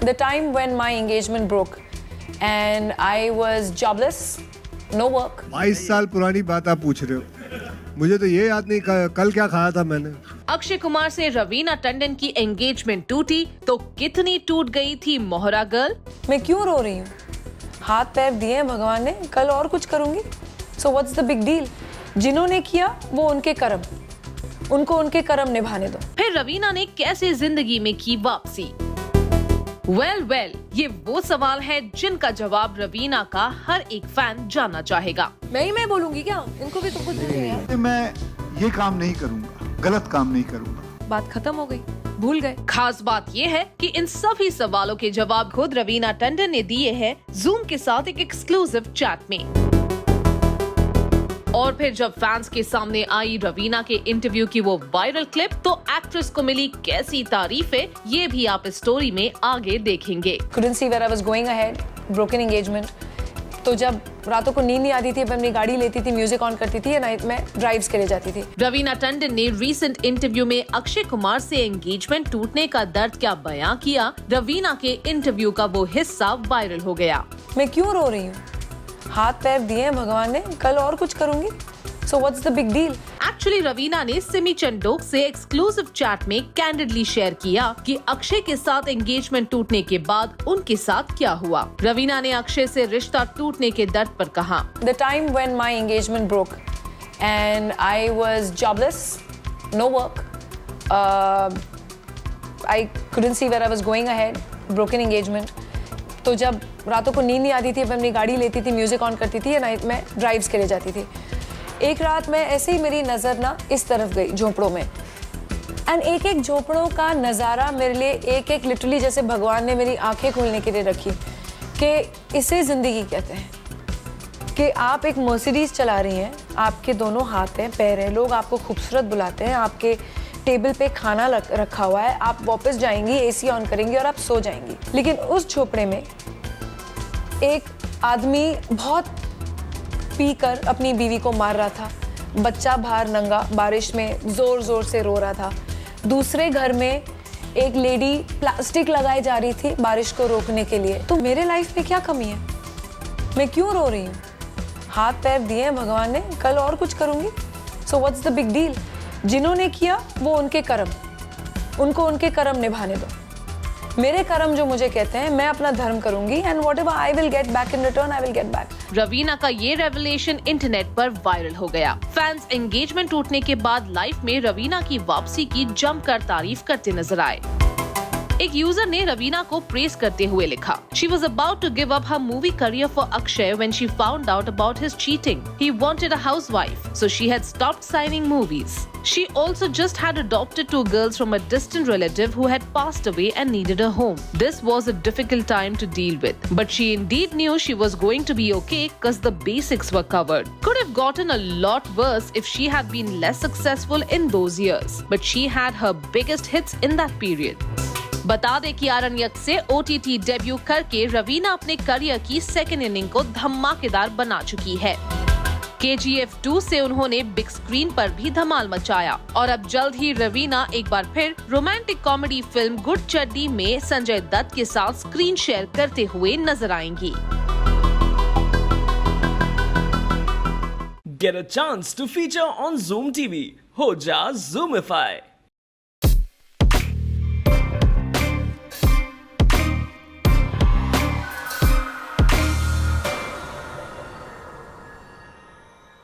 The time when my engagement broke and I was jobless, no work. 22 साल पुरानी बात आप पूछ रहे हो, मुझे तो ये याद नहीं कल क्या खाया था मैंने। अक्षय कुमार से रवीना टंडन की एंगेजमेंट टूटी तो कितनी टूट गई थी मोहरा गर्ल। मैं क्यों रो रही हूँ? हाथ पैर दिए हैं भगवान ने, कल और कुछ करूंगी। So what's the big deal? जिन्होंने किया वो उनके कर्म, उनको उनके कर्म निभाने दो। फिर रवीना ने कैसे जिंदगी में की वापसी? वेल, ये वो सवाल है जिनका जवाब रवीना का हर एक फैन जानना चाहेगा। मैं बोलूंगी क्या? इनको भी तो कुछ नहीं है। मैं ये काम नहीं करूंगा, गलत काम नहीं करूंगा। बात खत्म हो गई, भूल गए। खास बात ये है कि इन सभी सवालों के जवाब खुद रवीना टंडन ने दिए हैं जूम के साथ एक एक्सक्लूसिव चैट में। और फिर जब फैंस के सामने आई रवीना के इंटरव्यू की वो वायरल क्लिप, तो एक्ट्रेस को मिली कैसी तारीफें, ये भी आप इस स्टोरी में आगे देखेंगे। Couldn't see where I was going ahead, broken engagement। तो जब रातों को नींद नहीं आती थी, मैं अपनी गाड़ी लेती थी, म्यूजिक ऑन करती थी, नाइट में ड्राइव्स के लिए जाती थी। रवीना टंडन ने रीसेंट इंटरव्यू में अक्षय कुमार से एंगेजमेंट टूटने का दर्द क्या बयां किया, रवीना के इंटरव्यू का वो हिस्सा वायरल हो गया। मैं क्यों रो रही हूँ? हाथ पैर दिए हैं भगवान ने, कल और कुछ करूंगी। So what's the big deal? Actually Raveena ने सिमी चंडोक से एक्सक्लूसिव चैट में कैंडिडली शेयर किया कि अक्षय के साथ एंगेजमेंट टूटने के बाद उनके साथ क्या हुआ। रवीना ने अक्षय से रिश्ता टूटने के दर्द पर कहा, The time when my engagement broke and I was jobless, no work, I couldn't see where I was going ahead, broken engagement। तो जब रातों को नींद नहीं आती थी, मैं अपनी गाड़ी लेती थी, म्यूजिक ऑन करती थी, नाइट में ड्राइव्स के लिए जाती थी। एक रात में ऐसे ही मेरी नज़र ना इस तरफ गई झोपड़ों में, एंड एक एक झोपड़ों का नज़ारा मेरे लिए एक लिटरली जैसे भगवान ने मेरी आंखें खोलने के लिए रखी कि इसे ज़िंदगी कहते हैं। कि आप एक मर्सिडीज़ चला रही हैं, आपके दोनों हाथ हैं, पैर हैं, लोग आपको खूबसूरत बुलाते हैं, आपके टेबल पे खाना रखा हुआ है, आप वापस जाएंगी, एसी ऑन करेंगी और आप सो जाएंगी। लेकिन उस झोपड़े में एक आदमी बहुत पीकर अपनी बीवी को मार रहा था, बच्चा बाहर नंगा बारिश में जोर जोर से रो रहा था। दूसरे घर में एक लेडी प्लास्टिक लगाई जा रही थी बारिश को रोकने के लिए। तो मेरे लाइफ में क्या कमी है? मैं क्यों रो रही हूँ? हाथ पैर दिए हैं भगवान ने, कल और कुछ करूंगी। So what's the big deal? जिन्होंने किया वो उनके कर्म, उनको उनके कर्म निभाने दो। मेरे कर्म जो मुझे कहते हैं, मैं अपना धर्म करूंगी, and whatever I will get back in return, I will get back. Raveena का ये रेवलेशन इंटरनेट पर वायरल हो गया। फैंस एंगेजमेंट टूटने के बाद लाइफ में रवीना की वापसी की जमकर तारीफ करते नजर आए। एक यूजर ने रवीना को प्रेज करते हुए लिखा, She was about to give up her movie career for Akshay when she found out about his cheating. He wanted a housewife, so she had stopped signing movies. She also just had adopted 2 girls from a distant relative who had passed away and needed a home. This was a difficult time to deal with, but she indeed knew she was going to be okay because the basics were covered. Could have gotten a lot worse if she had been less successful in those years, but she had her biggest hits in that period. बता दें कि आरण्यक से OTT debut करके रवीना अपने career की second inning को धमाकेदार बना चुकी है। KGF 2 से उन्होंने बिग स्क्रीन पर भी धमाल मचाया और अब जल्द ही रवीना एक बार फिर रोमांटिक कॉमेडी फिल्म गुड चड्डी में संजय दत्त के साथ स्क्रीन शेयर करते हुए नजर आएंगी। Get a chance to feature on Zoom TV. हो जा Zoomify।